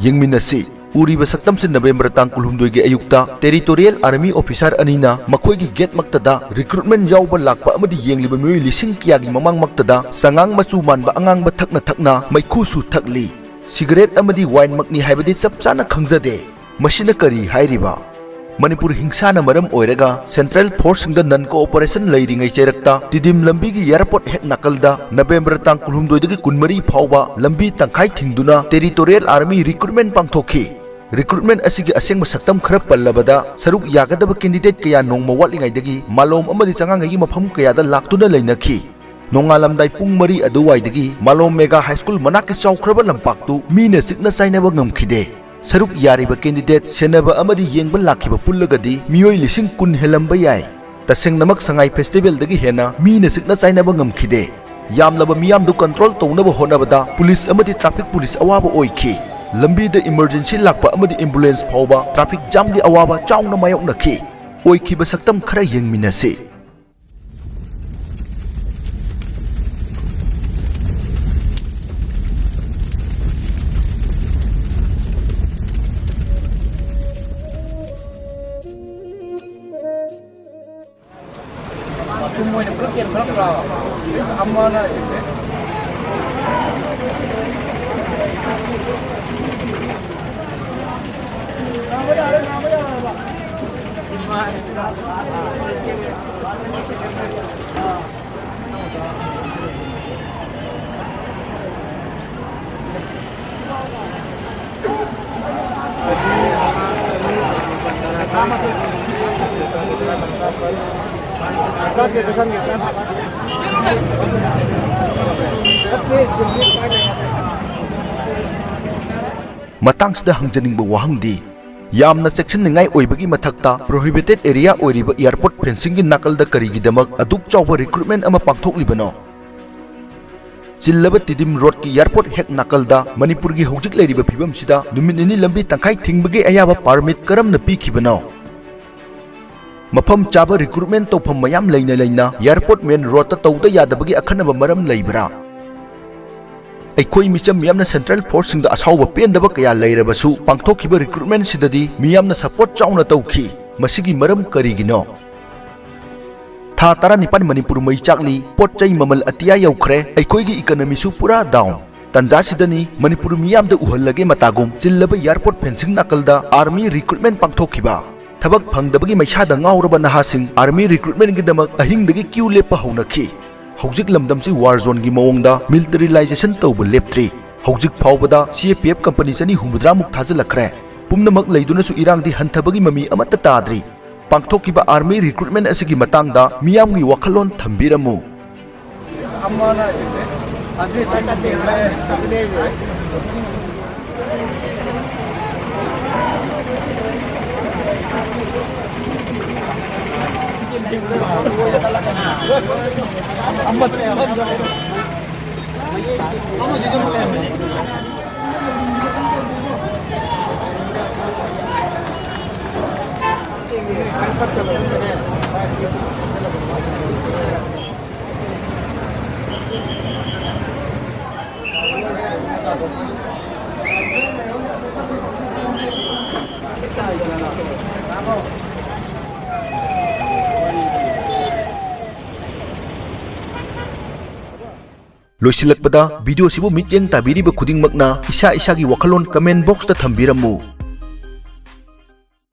Yengminasi Uriba saktam sin November tang kulhumdoi ge ayukta Territorial Army Officer anina makhoi gi gate maktada recruitment yauba lakpa amadi yengliba myoi lising kya gi mamang maktada sangang machu manba angang ba thakna maikhu su thakli cigarette amadi wine makni haibadi chapchana khangjade masina kari hairiba Manipur hingsana maram oiraga Central Force singda non cooperation leiringai cherakta tidim lambi gi airport hek nakalda November tang kulhumdoi gi kunmari phawba lambi tangkhai thingduna Territorial Army Recruitment pangthokhi Recruitment asigi aseng masaktam kharap pallabada saruk yagadaba candidate kaya nongma watlingai dagi malom amadi changangai gi mafam kaya da laktuna leinakhi nongalamdai pung mari aduwai dagi malom mega high school manaki chawkhraba lampaktu mina sikna sainaba ngamkhide saruk yariba candidate senaba amadi yengba lakhiba pullagadi miyoi lising kun helamba yai taseng namak sangai festival dagi hena mina sikna sainaba ngamkhide yamlaba miyam du control townaba honabada police amadi traffic police awaba oikhi lambi da emergency lakpa amadi ambulance phawba traffic jam gi awaba chauna mayok nakhi oikhi ba saktam khara yengminase Matangsda hangjaningba wahangdi yamna section ningai oibagi mathakta prohibited area oiriba airport fencing gi nakalda karigidamak aduk chawba recruitment ama pangthoklibano Chillaba tidim road ki airport hek nakalda Manipur gi hojik leiriba phibam sida numit ni lambi tangkhai thingbagi ayaba permit karamna pikhibano Mafam chaba recruitment tawpham mayam leina airport main road ta tawda yadabagi akhanaba maram leibra Aikoi micham miyamna Central Force singda asawba pendaba kaya leirabasu pangthokhiba recruitment sidadi miyamna support chauna tawkhi masigi maram karigino Tha tara nipan Manipur mai chakli pot chai mamal atia yaukhre aikoi gi economy su pura down tanja sidani Manipur miyamda uhallage matagum chillaba airport fencing nakalda army recruitment pangthokhiba thabak phangdabagi maisada ngauraba nahasing army recruitment gi damak ahingdagi queue lepa haunakhi Hojik lamdamsi war zone gi mawngda militarization tawba leptri hojik phawbada CPF company chani humudra muk thajalakhre pumnamak leiduna su irangdi hanthabagi mami amata tadri pangthokiba army recruitment asigi matangda miyamgi wakhalon thambiramu amana adri Loisilakpada video sibu mityeng tabiriba khudingmakna isa gi wakhalon comment box ta thambiramu